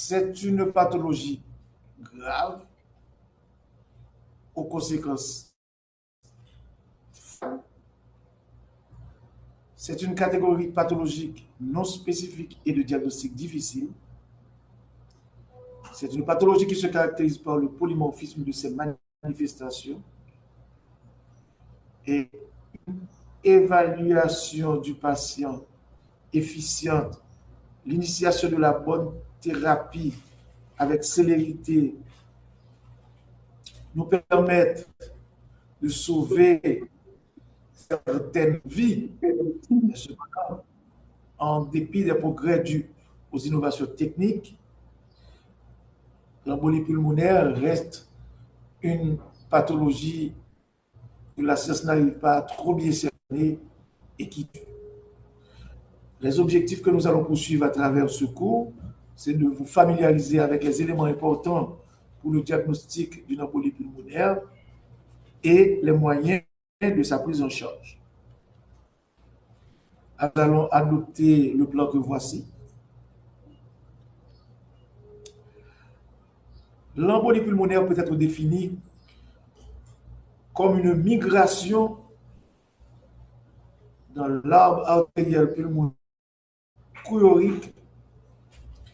C'est une pathologie grave aux conséquences. C'est une catégorie pathologique non spécifique et de diagnostic difficile. C'est une pathologie qui se caractérise par le polymorphisme de ses manifestations et une évaluation du patient efficiente, l'initiation de la bonne thérapie avec célérité nous permettent de sauver certaines vies. Mais cependant, en dépit des progrès dus aux innovations techniques, l'embolie pulmonaire reste une pathologie que la science n'arrive pas à trop bien cerner et qui tue. Les objectifs que nous allons poursuivre à travers ce cours, c'est de vous familiariser avec les éléments importants pour le diagnostic d'une embolie pulmonaire et les moyens de sa prise en charge. Nous allons adopter le plan que voici. L'embolie pulmonaire peut être définie comme une migration dans l'arbre artériel pulmonaire chorique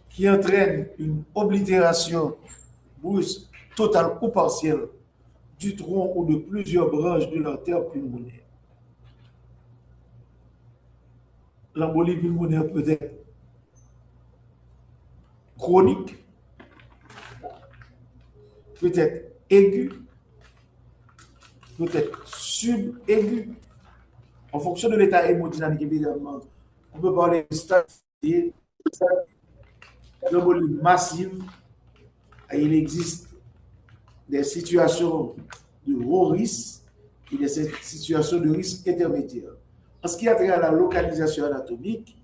qui entraîne une oblitération brusque, totale ou partielle du tronc ou de plusieurs branches de l'artère pulmonaire. L'embolie pulmonaire peut être chronique, peut être aiguë, peut être subaiguë. En fonction de l'état hémodynamique, évidemment, on peut parler de stade d'embolie massive. Et il existe des situations de haut risque et des situations de risque intermédiaire. En ce qui a trait à la localisation anatomique,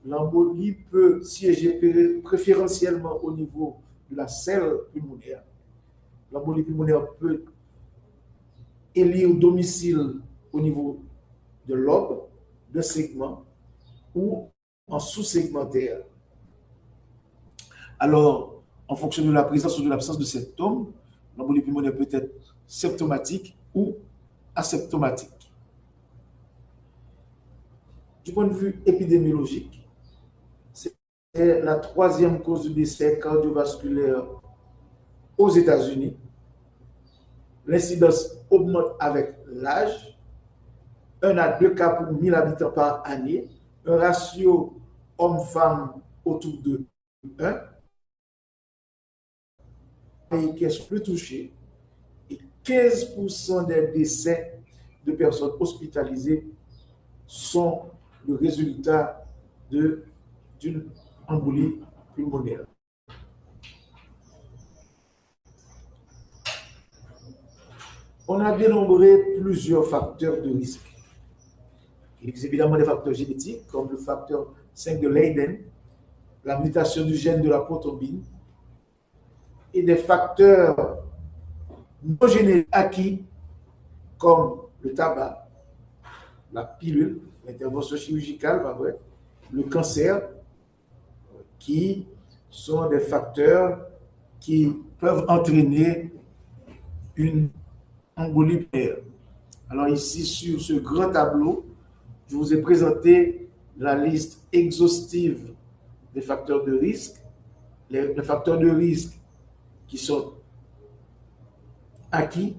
l'embolie peut siéger préférentiellement au niveau de la selle pulmonaire. L'embolie pulmonaire peut élire domicile au niveau de lobe, de segment ou en sous-segmentaire. Alors, en fonction de la présence ou de l'absence de symptômes, l'embolie pulmonaire peut être symptomatique ou asymptomatique. Du point de vue épidémiologique, c'est la troisième cause de décès cardiovasculaire aux États-Unis. L'incidence augmente avec l'âge, 1 à 2 cas pour 1000 habitants par année, un ratio homme-femme autour de 1, et qui est plus touché, et 15% des décès de personnes hospitalisées sont le résultat d'une embolie pulmonaire. On a dénombré plusieurs facteurs de risque. Il existe évidemment des facteurs génétiques, comme le facteur 5 de Leiden, la mutation du gène de la prothrombine, et des facteurs non génétiques acquis, comme le tabac, la pilule, l'intervention chirurgicale, le cancer, qui sont des facteurs qui peuvent entraîner une embolie pulmonaire. Alors ici, sur ce grand tableau, je vous ai présenté la liste exhaustive des facteurs de risque, les facteurs de risque qui sont acquis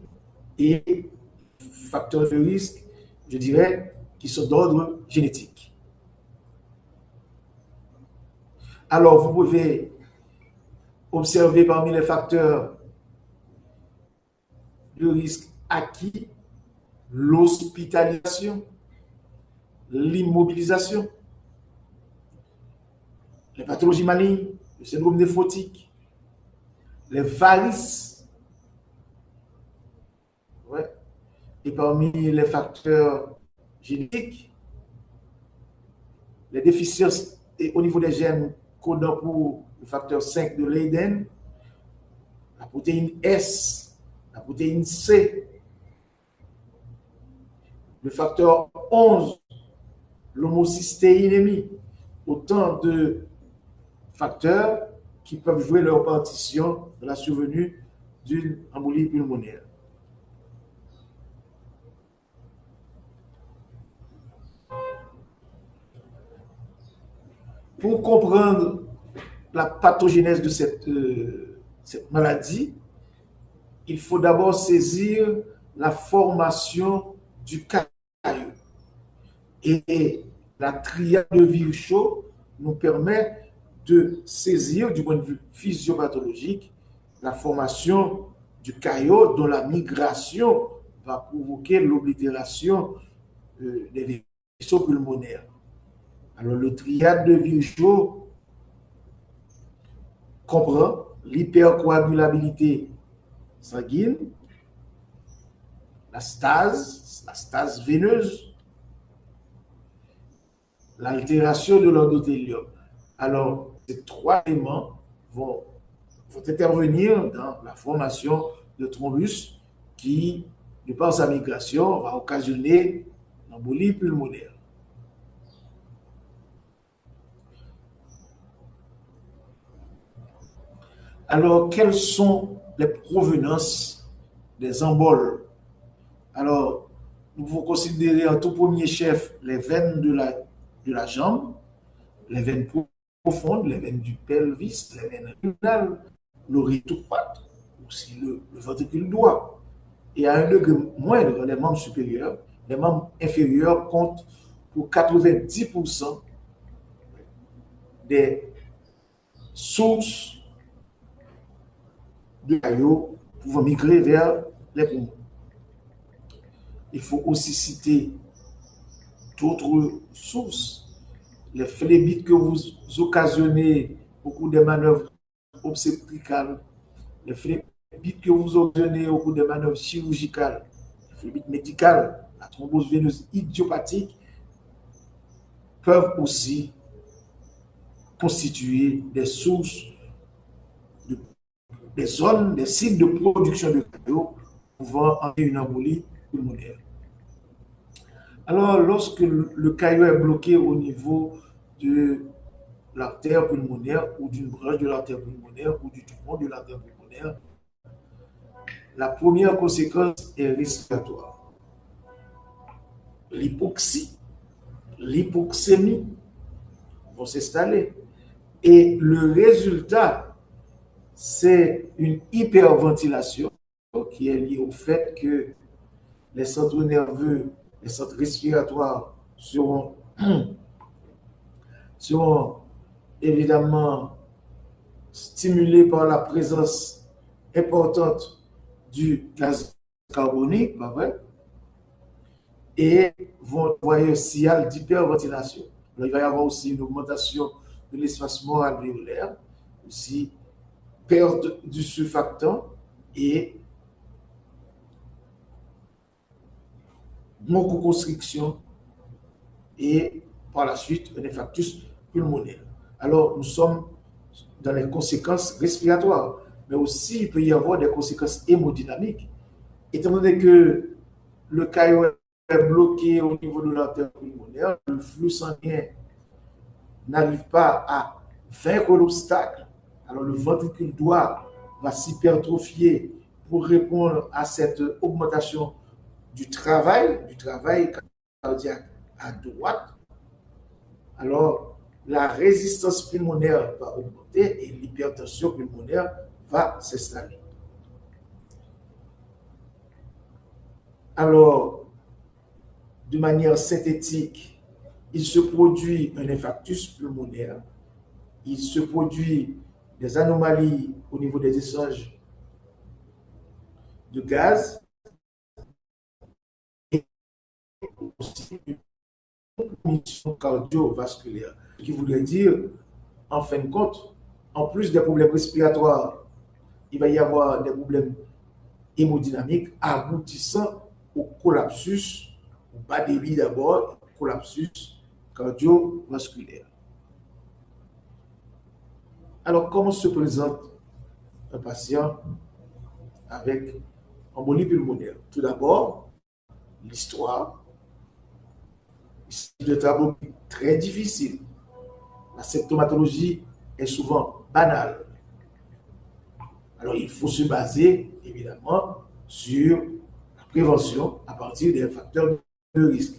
et facteurs de risque, je dirais, qui sont d'ordre génétique. Alors, vous pouvez observer parmi les facteurs de risque acquis l'hospitalisation, l'immobilisation, les pathologies malignes, le syndrome néphrotique, les varices. Ouais. Et parmi les facteurs génétiques, les déficiences au niveau des gènes codant pour le facteur 5 de Leiden, la protéine S, la protéine C, le facteur 11, l'homocystéinémie, autant de facteurs qui peuvent jouer leur partition dans la survenue d'une embolie pulmonaire. Pour comprendre la pathogénèse de cette maladie, il faut d'abord saisir la formation du caillot. Et la triade de Virchow nous permet de saisir, du point de vue physiopathologique, la formation du caillot dont la migration va provoquer l'oblitération des vaisseaux pulmonaires. Alors, le triade de Virchow comprend l'hypercoagulabilité sanguine, la stase veineuse, l'altération de l'endothélium. Alors, ces trois éléments vont intervenir dans la formation de thrombus qui, de par sa migration, va occasionner l'embolie pulmonaire. Alors, quelles sont les provenances des emboles? Alors, nous pouvons considérer en tout premier chef les veines de la jambe, les veines profondes, les veines du pelvis, les veines rénales, l'orythopathe, aussi le ventricule droit. Et à un degré moindre, les membres supérieurs, les membres inférieurs comptent pour 90% des sources de caillots pouvant migrer vers les poumons. Il faut aussi citer d'autres sources. Les phlébites que vous occasionnez au cours des manœuvres obstétricales, les phlébites que vous occasionnez au cours des manœuvres chirurgicales, les phlébites médicales, la thrombose veineuse idiopathique, peuvent aussi constituer des sources, des zones, des sites de production de caillots pouvant entraîner une embolie pulmonaire. Alors, lorsque le caillot est bloqué au niveau de l'artère pulmonaire ou d'une branche de l'artère pulmonaire ou du tronc de l'artère pulmonaire, la première conséquence est respiratoire. L'hypoxie, l'hypoxémie vont s'installer. Et le résultat, c'est une hyperventilation qui est liée au fait que les centres nerveux, les centres respiratoires seront évidemment stimulés par la présence importante du gaz carbonique, pas vrai, et vont envoyer un signal d'hyperventilation. Il va y avoir aussi une augmentation de l'espacement alvéolaire, aussi perte du surfactant et bronchoconstriction et par la suite un infarctus pulmonaire. Alors, nous sommes dans les conséquences respiratoires, mais aussi il peut y avoir des conséquences hémodynamiques, étant donné que le caillot est bloqué au niveau de l'artère pulmonaire, le flux sanguin n'arrive pas à vaincre l'obstacle, alors le ventricule droit va s'hypertrophier pour répondre à cette augmentation du travail cardiaque à droite. Alors, la résistance pulmonaire va augmenter et l'hypertension pulmonaire va s'installer. Alors, de manière synthétique, il se produit un infarctus pulmonaire, il se produit des anomalies au niveau des échanges de gaz et aussi une commission cardiovasculaire, qui voudrait dire, en fin de compte, en plus des problèmes respiratoires, il va y avoir des problèmes hémodynamiques aboutissant au collapsus, au bas débit d'abord, collapsus cardiovasculaire. Alors, comment se présente un patient avec embolie pulmonaire? Tout d'abord, l'histoire. C'est un tableau très difficile. La symptomatologie est souvent banale. Alors, il faut se baser, évidemment, sur la prévention à partir des facteurs de risque.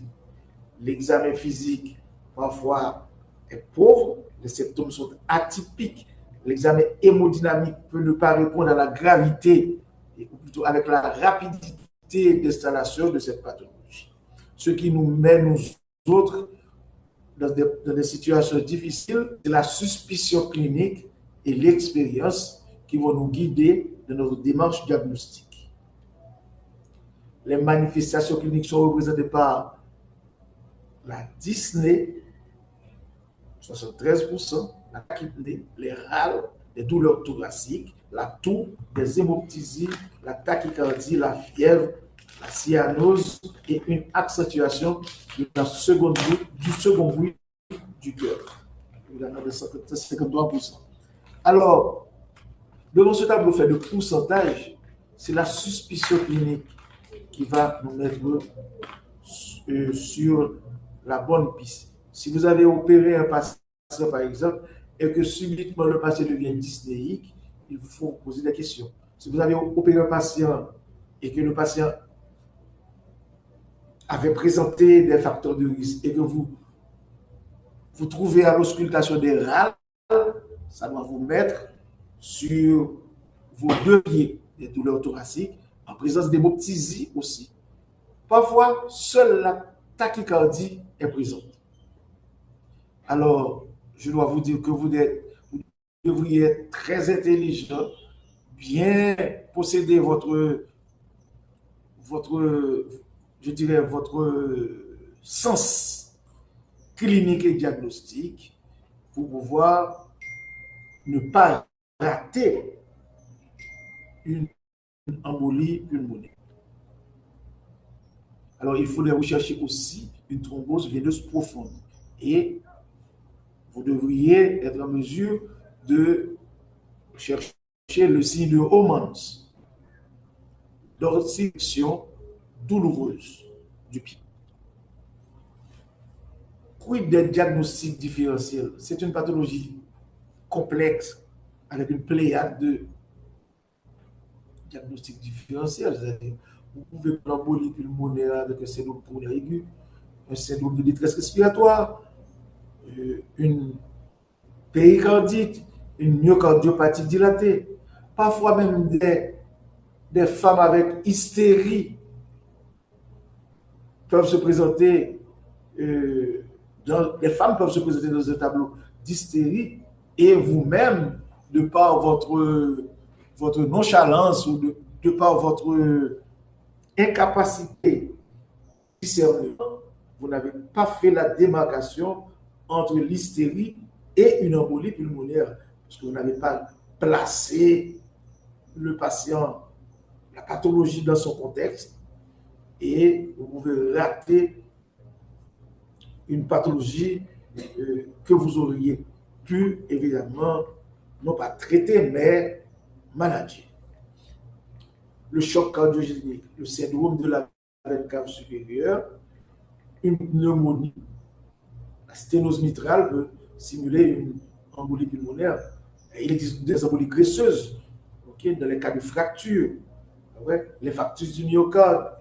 L'examen physique, parfois, est pauvre, les symptômes sont atypiques. L'examen hémodynamique peut ne pas répondre à la gravité, ou plutôt avec la rapidité d'installation de cette pathologie. Ce qui nous met, nous autres, dans des situations difficiles, c'est la suspicion clinique et l'expérience qui vont nous guider dans notre démarche diagnostique. Les manifestations cliniques sont représentées par la dyspnée, 73%, la tachypnée, les râles, les douleurs thoraciques, la toux, les hémoptysies, la tachycardie, la fièvre, la cyanose et une accentuation du second bruit du cœur, de 53%. Alors, devant ce tableau fait de pourcentage, c'est la suspicion clinique qui va nous mettre sur la bonne piste. Si vous avez opéré un patient, par exemple, et que subitement le patient devient dyspnéique, il faut vous poser des questions. Si vous avez opéré un patient et que le patient avait présenté des facteurs de risque et que vous trouvez à l'auscultation des râles, ça doit vous mettre sur vos deux pieds des douleurs thoraciques, en présence d'hémoptysie aussi. Parfois, seule la tachycardie est présente. Alors, je dois vous dire que vous devriez être très intelligent, bien posséder je dirais, votre sens clinique et diagnostique pour pouvoir ne pas rater une embolie pulmonaire. Alors, il faudrait rechercher aussi une thrombose veineuse profonde. Et vous devriez être en mesure de chercher le signe de Homans, dorsiflexion douloureuse du pied. Quid des diagnostics différentiels? C'est une pathologie complexe avec une pléiade de diagnostics différentiels. Vous pouvez prendre l'embolie pulmonaire avec un syndrome pulmonaire aigu, un syndrome de détresse respiratoire, une péricardite, une myocardiopathie dilatée, parfois même des femmes avec hystérie peuvent se présenter, les femmes peuvent se présenter dans un tableau d'hystérie et vous-même, de par votre nonchalance ou de par votre incapacité discernement, vous n'avez pas fait la démarcation entre l'hystérie et une embolie pulmonaire, parce que vous n'avez pas placé le patient, la pathologie dans son contexte, et vous pouvez rater une pathologie que vous auriez pu, évidemment, non pas traiter, mais manager. Le choc cardiogénique, le syndrome de la veine cave supérieure, une pneumonie. La sténose mitrale peut simuler une embolie pulmonaire. Il existe des embolies graisseuses, dans les cas de fracture, l'infarctus du myocarde,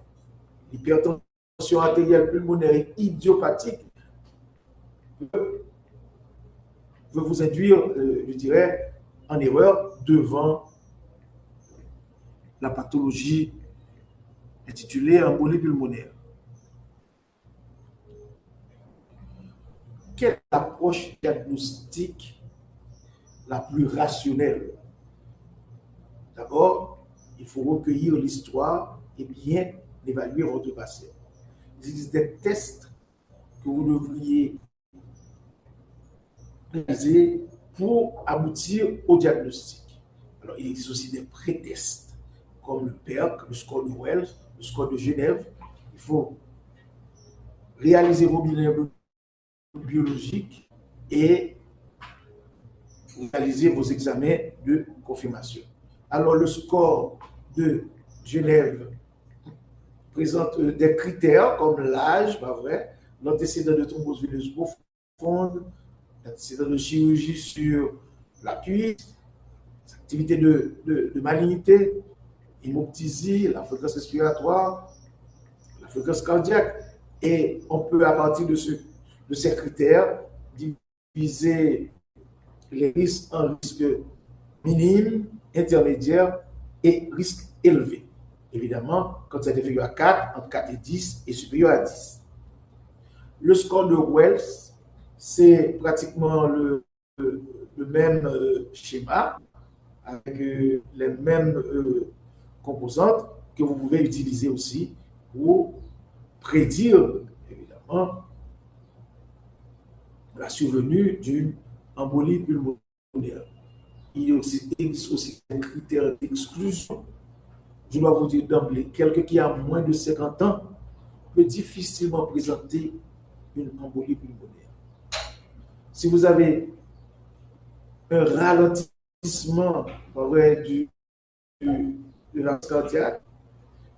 l'hypertension artérielle pulmonaire et idiopathique peut vous induire, je dirais, en erreur devant la pathologie intitulée embolie pulmonaire. Quelle approche diagnostique la plus rationnelle? D'abord, il faut recueillir l'histoire et bien évaluer votre patient. Il existe des tests que vous devriez réaliser pour aboutir au diagnostic. Alors, il existe aussi des pré-tests, comme le PERC, le score de Wells, le score de Genève. Il faut réaliser vos bilans biologiques et réaliser vos examens de confirmation. Alors, le score de Genève présente des critères comme l'âge, pas vrai, l'antécédent de thrombose veineuse profonde, l'antécédent de chirurgie sur la cuisse, activités de malignité, hémoptysie, la fréquence respiratoire, la fréquence cardiaque. Et on peut, à partir de ces critères, diviser les risques en risques minimes, intermédiaires et risques élevés. Évidemment, quand c'est inférieur à 4, entre 4 et 10 et supérieur à 10. Le score de Wells, c'est pratiquement le même schéma, avec les mêmes composantes que vous pouvez utiliser aussi pour prédire, évidemment, la survenue d'une embolie pulmonaire. Il existe aussi des critères d'exclusion. Je dois vous dire d'emblée, quelqu'un qui a moins de 50 ans peut difficilement présenter une embolie pulmonaire. Si vous avez un ralentissement de la cardiaque,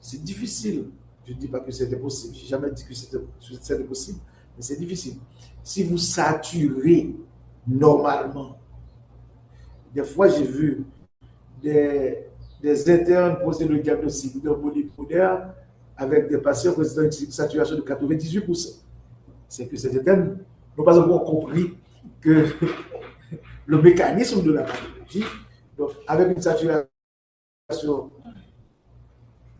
c'est difficile. Je ne dis pas que c'était possible. Je n'ai jamais dit que c'était possible, mais c'est difficile. Si vous saturez normalement, des fois j'ai vu des internes poser le diagnostic d'embolie pulmonaire avec des patients présentant une saturation de 98%. C'est que ces internes n'ont pas encore compris que le mécanisme de la pathologie, donc avec une saturation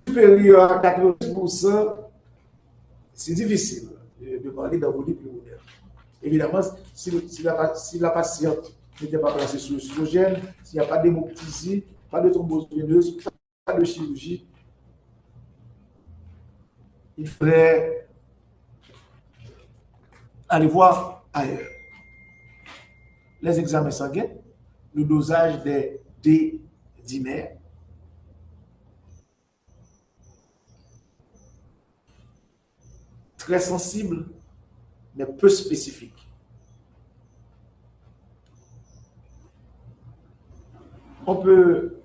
supérieure à 80%, c'est difficile de parler d'embolie pulmonaire. Évidemment, si la patiente n'était pas placée sous l'oxygène, s'il n'y a pas d'hémoptysie, pas de thrombose veineuse, pas de chirurgie, il faudrait aller voir ailleurs. Les examens sanguins, le dosage des D-dimères, très sensible, mais peu spécifique. On peut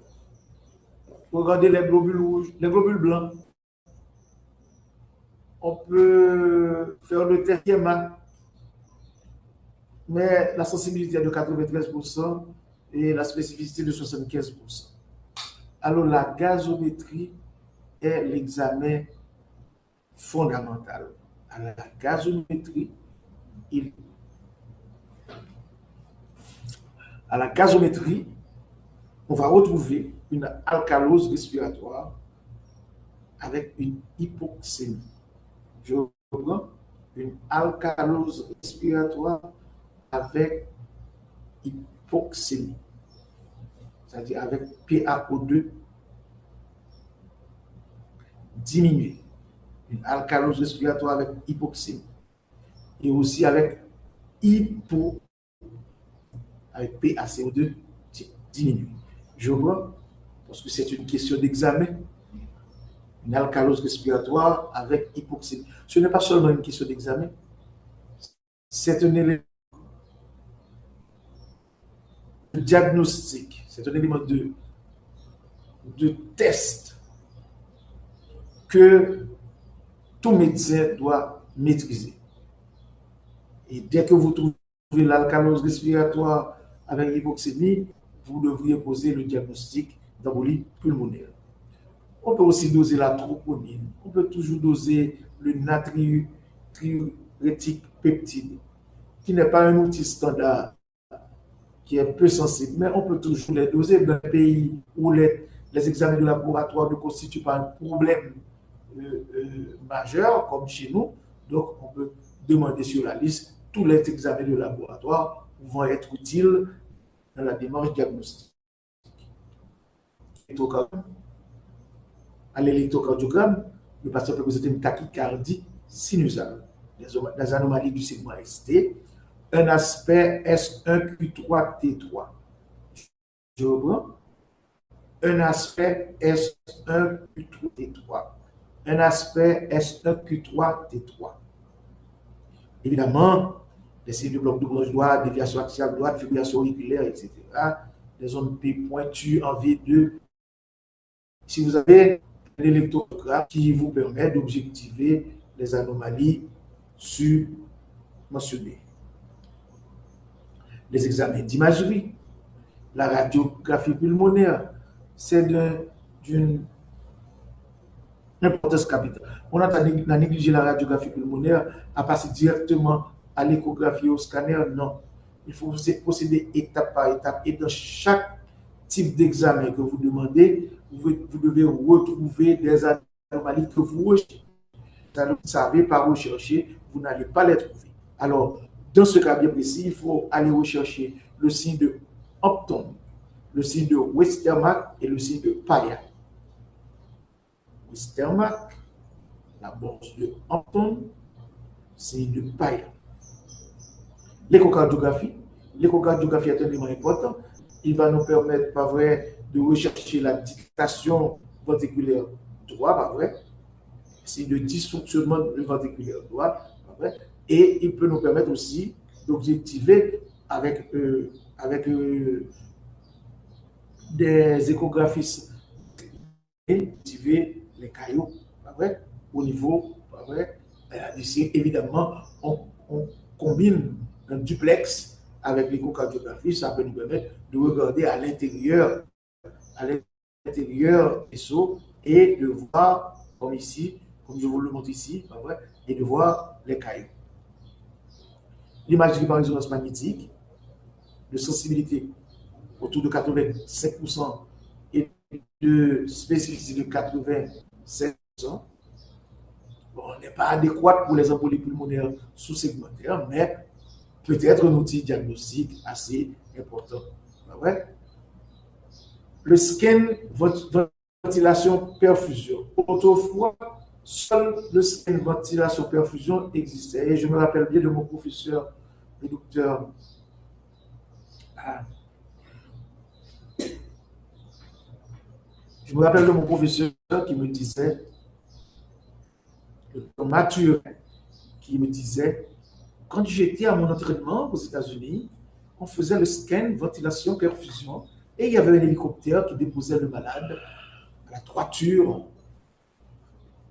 regarder les globules rouges, les globules blancs. On peut faire le TMA, mais la sensibilité est de 93% et la spécificité de 75%. Alors la gazométrie est l'examen fondamental. À la gazométrie, on va retrouver une alcalose respiratoire avec une hypoxémie. Je reprends, une alcalose respiratoire avec hypoxémie, c'est-à-dire avec PaO2 diminué, une alcalose respiratoire avec hypoxémie, et aussi avec avec PaCO2 diminué. Je vois, parce que c'est une question d'examen, une alcalose respiratoire avec hypoxémie. Ce n'est pas seulement une question d'examen, c'est un élément de diagnostic, c'est un élément de test que tout médecin doit maîtriser. Et dès que vous trouvez l'alcalose respiratoire avec hypoxémie, vous devriez poser le diagnostic d'embolie pulmonaire. On peut aussi doser la troponine. On peut toujours doser le natriurétique peptide, qui n'est pas un outil standard, qui est peu sensible, mais on peut toujours les doser dans un pays où les examens de laboratoire ne constituent pas un problème majeur, comme chez nous. Donc, on peut demander sur la liste tous les examens de laboratoire vont être utiles dans la démarche diagnostique. À l'électrocardiogramme, le patient peut présenter une tachycardie sinusale, des anomalies du segment ST, un aspect S1Q3T3. Je reprends. Un aspect S1Q3T3. Un aspect S1Q3T3. Évidemment, les signes de bloc de gauche droite, déviation axiale droite, fibrillation auriculaire, etc. Des zones P pointues en V2. Si vous avez l'électrocardiogramme qui vous permet d'objectiver les anomalies mentionnées. Les examens d'imagerie, La radiographie pulmonaire, c'est d'une importance capitale. On a négligé la radiographie pulmonaire à passer directement à l'échographie et au scanner. Non. Il faut procéder étape par étape. Et dans chaque type d'examen que vous demandez, vous devez retrouver des anomalies que vous recherchez. Vous ne savez pas rechercher, vous n'allez pas les trouver. Alors, dans ce cas bien précis, il faut aller rechercher le signe de Hampton, le signe de Westermarck et le signe de Paya. Westermarck, la bourse de Hampton, signe de Paya. L'échocardiographie. L'échocardiographie est un élément important. Il va nous permettre, pas vrai, de rechercher la dilatation ventriculaire droite, pas vrai, signe de dysfonctionnement du ventriculaire droit, pas vrai, et il peut nous permettre aussi d'objectiver avec des échographistes et d'activer les caillots, pas vrai, au niveau, pas vrai. Ici, évidemment, on combine un duplex avec l'échocardiographie, ça peut nous permettre de regarder à l'intérieur des seaux et de voir, comme ici, comme je vous le montre ici, pas vrai, et de voir les caillots. L'imagerie par résonance magnétique, de sensibilité autour de 85% et de spécificité de 87%. Bon, on n'est pas adéquat pour les embolies pulmonaires sous-segmentaires, mais peut-être un outil diagnostique assez important. Pas vrai? Le scan ventilation-perfusion. Autrefois, seul le scan ventilation-perfusion existait. Et je me rappelle bien de mon professeur, le docteur. Je me rappelle de mon professeur qui me disait, le docteur Mathieu, qui me disait, quand j'étais à mon entraînement aux États-Unis, on faisait le scan ventilation-perfusion et il y avait un hélicoptère qui déposait le malade à la toiture,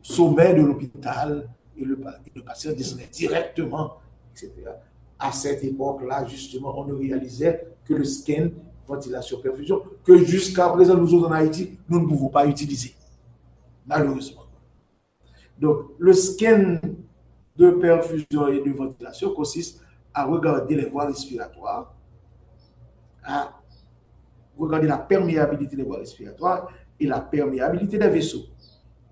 sommet de l'hôpital, et le patient descendait directement, etc. À cette époque-là, justement, on ne réalisait que le scan ventilation-perfusion, que jusqu'à présent, nous autres en Haïti, nous ne pouvons pas utiliser, malheureusement. Donc, le scan de perfusion et de ventilation consiste à regarder les voies respiratoires, à regarder la perméabilité des voies respiratoires et la perméabilité des vaisseaux.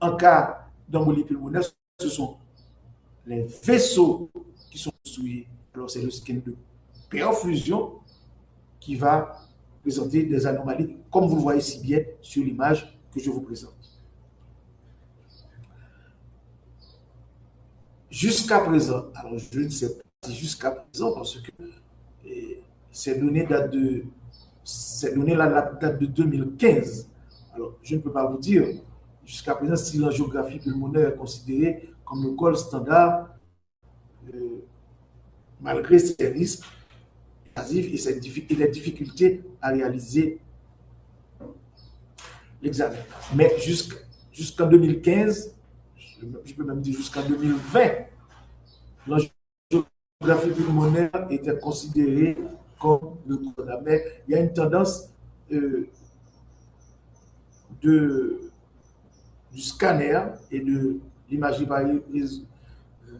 En cas d'embolie pulmonaire, ce sont les vaisseaux qui sont obstrués. Alors, c'est le scan de perfusion qui va présenter des anomalies, comme vous le voyez si bien sur l'image que je vous présente. Jusqu'à présent, alors je ne sais pas si jusqu'à présent, parce que ces données datent de, datent de 2015. Alors, je ne peux pas vous dire jusqu'à présent si l'angiographie pulmonaire est considérée comme le gold standard, malgré ses risques et les difficultés à réaliser l'examen. Mais jusqu'en 2015, je peux même dire jusqu'en 2020, l'angiographie pulmonaire était considérée comme le standard. Mais il y a une tendance du scanner et de l'imagerie par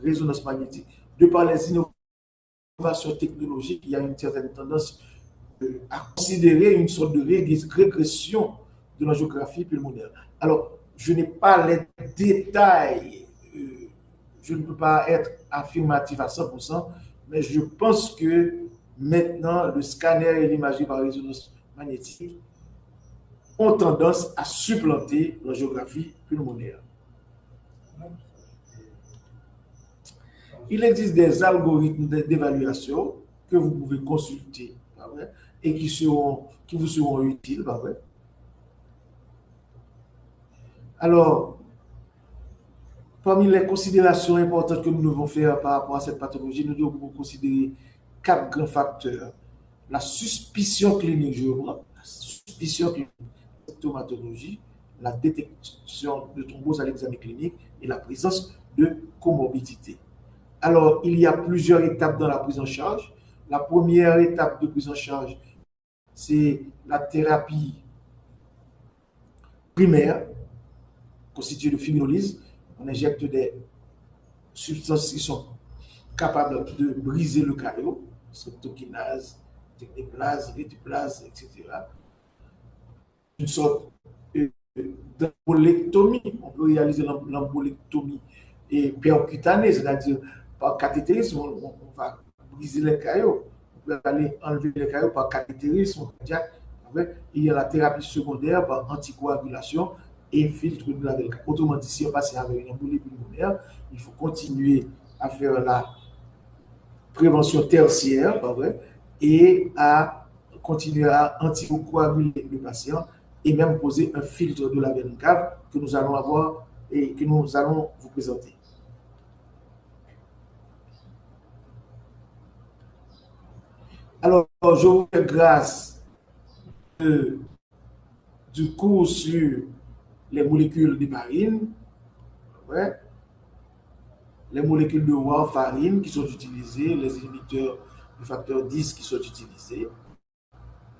résonance magnétique. De par les innovations technologiques, il y a une certaine tendance à considérer une sorte de régression de l'angiographie pulmonaire. Alors, je n'ai pas les détails, je ne peux pas être affirmatif à 100%, mais je pense que maintenant, le scanner et l'imagerie par résonance magnétique ont tendance à supplanter l'angiographie pulmonaire. Il existe des algorithmes d'évaluation que vous pouvez consulter et qui vous seront utiles. Alors, parmi les considérations importantes que nous devons faire par rapport à cette pathologie, nous devons considérer 4 grands facteurs. La suspicion clinique, je reprends, la suspicion clinique, la symptomatologie, la détection de thrombose à l'examen clinique et la présence de comorbidité. Alors, il y a plusieurs étapes dans la prise en charge. La première étape de prise en charge, c'est la thérapie primaire constituée de fibrinolyse. On injecte des substances qui sont capables de briser le caillot, streptokinase, technéplase, rétiplase, etc. Une sorte d'embolectomie. On peut réaliser l'embolectomie percutanée, c'est-à-dire par cathétérisme, on va briser les caillots. On peut aller enlever les caillots par cathétérisme cardiaque. Il y a la thérapie secondaire par anticoagulation et filtre de la veine. Autrement dit, si on passe avec une embolie pulmonaire, il faut continuer à faire la prévention tertiaire, pas vrai, et à continuer à anticoaguler le patient et même poser un filtre de la veine cave que nous allons avoir et que nous allons vous présenter. Alors, je vous fais grâce du cours sur les molécules d'héparine, ouais, les molécules de warfarine qui sont utilisées, les inhibiteurs du facteur 10 qui sont utilisés,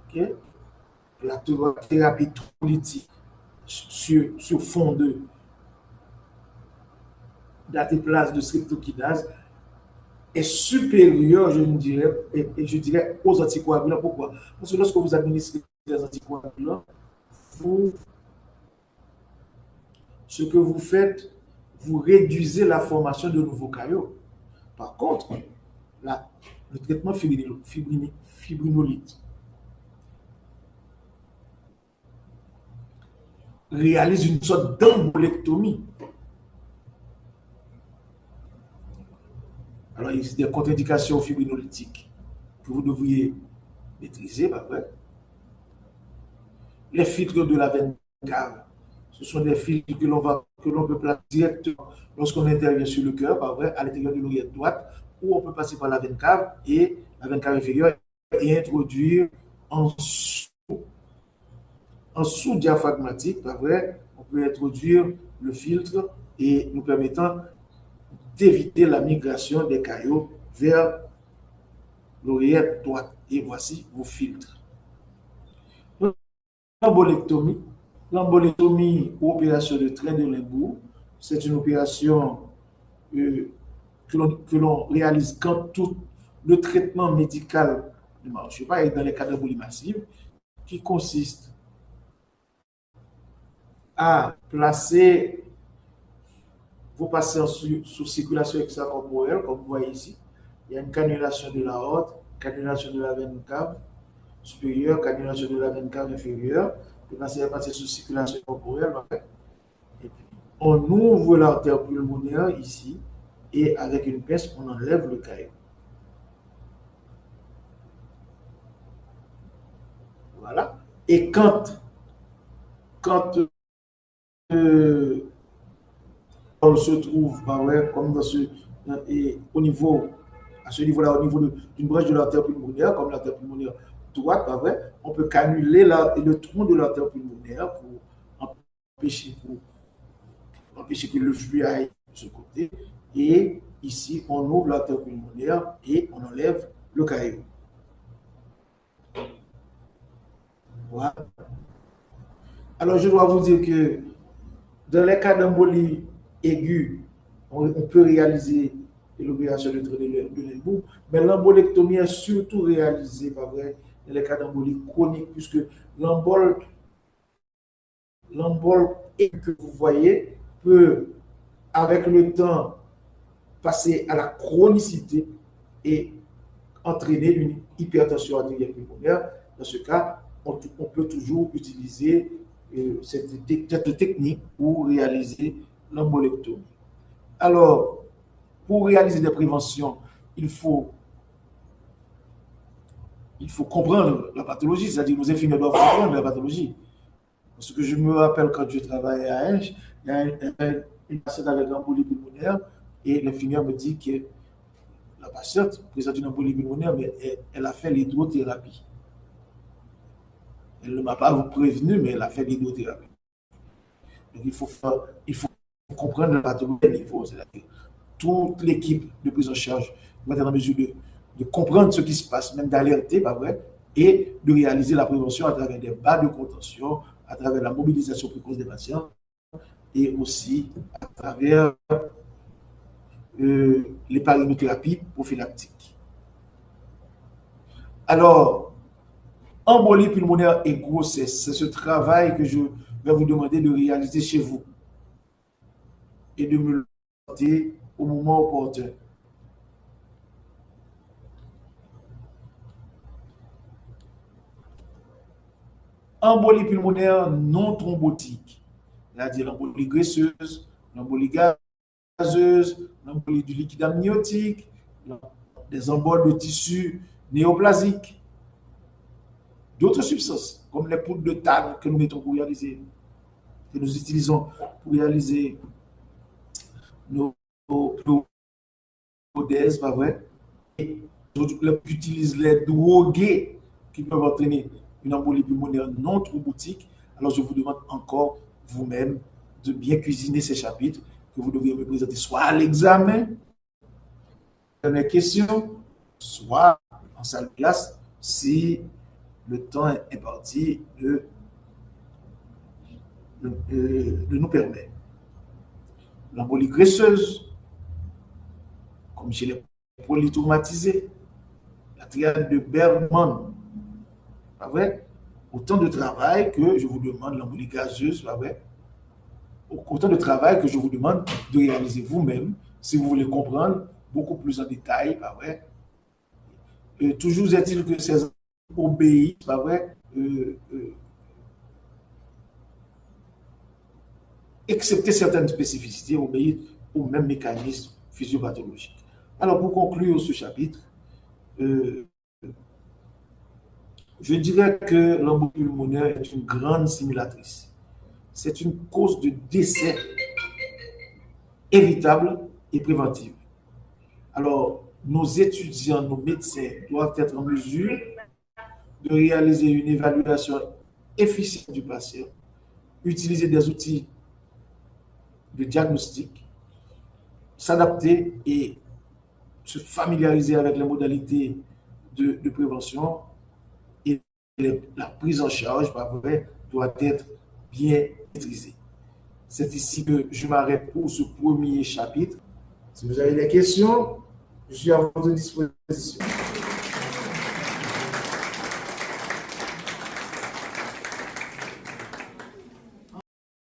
okay? La thérapie politique sur fond de d'antiplase de streptokinase est supérieure, je dirais, et je dirais aux anticoagulants. Pourquoi? Parce que lorsque vous administrez des anticoagulants, ce que vous faites, vous réduisez la formation de nouveaux caillots. Par contre, le traitement fibrinolytique réalise une sorte d'embolectomie. Alors, il existe des contre-indications fibrinolytiques que vous devriez maîtriser, pas vrai? Les filtres de la veine cave, ce sont des filtres que l'on peut placer directement lorsqu'on intervient sur le cœur, pas vrai, à l'intérieur de l'oreillette droite, ou on peut passer par la veine cave et la veine cave inférieure et introduire en sous-diaphragmatique, pas vrai, on peut introduire le filtre et nous permettant d'éviter la migration des caillots vers l'oreillette droite. Et voici vos filtres. L'embolectomie. L'embolectomie ou opération de trait de Limbourg, c'est une opération que l'on réalise quand tout le traitement médical ne marche pas, et dans les cas d'embolie massive, qui consiste à placer vos patients sous circulation extracorporelle, comme vous voyez ici. Il y a une cannulation de l'aorte, cannulation de la veine cave supérieure, cannulation de la veine cave inférieure. Le patient est passé sous circulation corporelle. Et puis, on ouvre l'artère pulmonaire ici et avec une pince, on enlève le caillot. Voilà. Et quand on se trouve, bah ouais, comme dans et au niveau, à ce niveau-là, au niveau d'une brèche de l'artère pulmonaire, comme l'artère pulmonaire droite, bah ouais, on peut cannuler le tronc de l'artère pulmonaire pour empêcher que le fluide aille de ce côté. Et ici, on ouvre l'artère pulmonaire et on enlève le caillot. Voilà. Alors, je dois vous dire que dans les cas d'embolie aiguë, on peut réaliser l'opération de Limbourg, mais l'embolectomie est surtout réalisée, pas vrai, dans les cas d'embolie chronique, puisque l'embole que vous voyez peut, avec le temps, passer à la chronicité et entraîner une hypertension artérielle pulmonaire. Dans ce cas, on peut toujours utiliser cette technique pour réaliser l'embolectomie. Alors, pour réaliser des préventions, il faut comprendre la pathologie, c'est-à-dire nos infirmiers doivent comprendre la pathologie. Parce que je me rappelle quand je travaillais à Inge, il y a une patiente avec une embolie pulmonaire et l'infirmière me dit que la patiente présente une embolie pulmonaire, mais elle a fait l'hydrothérapie. Elle ne m'a pas prévenu, mais elle a fait l'hydrothérapie. Donc il faut comprendre la pathologie à niveau, c'est-à-dire toute l'équipe de prise en charge doit être en mesure de comprendre ce qui se passe, même d'alerter, pas vrai, et de réaliser la prévention à travers des bas de contention, à travers la mobilisation précoce des patients et aussi à travers l'héparinotherapie prophylactique. Alors, embolie pulmonaire et grossesse, c'est ce travail que je vais vous demander de réaliser chez vous et de me le demander au moment opportun. Embolie pulmonaire non thrombotique, c'est-à-dire l'embolie graisseuse, l'embolie gazeuse, l'embolie du liquide amniotique, des emboles de tissu néoplasique, d'autres substances, comme les poudres de table que nous mettons pour réaliser, que nous utilisons pour réaliser nos modèles, pas vrai? Et utilisent les drogués qui peuvent entraîner une embolie pulmonaire non thrombotique. Alors je vous demande encore vous-même de bien cuisiner ces chapitres que vous devez me présenter soit à l'examen, mes questions, soit en salle de classe si le temps imparti nous permet. L'embolie graisseuse, comme chez les polytraumatisés, la triade de Bergman, pas vrai? Autant de travail que je vous demande, l'embolie gazeuse, pas vrai? Autant de travail que je vous demande de réaliser vous-même si vous voulez comprendre beaucoup plus en détail, pas vrai? Toujours est-il que ces obéissent, pas vrai? Excepté certaines spécificités, obéissent au même mécanisme physiopathologique. Alors, pour conclure ce chapitre, je dirais que l'embolie pulmonaire est une grande simulatrice. C'est une cause de décès évitable et préventive. Alors, nos étudiants, nos médecins doivent être en mesure de réaliser une évaluation efficiente du patient, utiliser des outils de diagnostic, s'adapter et se familiariser avec les modalités de prévention et la prise en charge, par vrai, doit être bien maîtrisée. C'est ici que je m'arrête pour ce premier chapitre. Si vous avez des questions, je suis à votre disposition.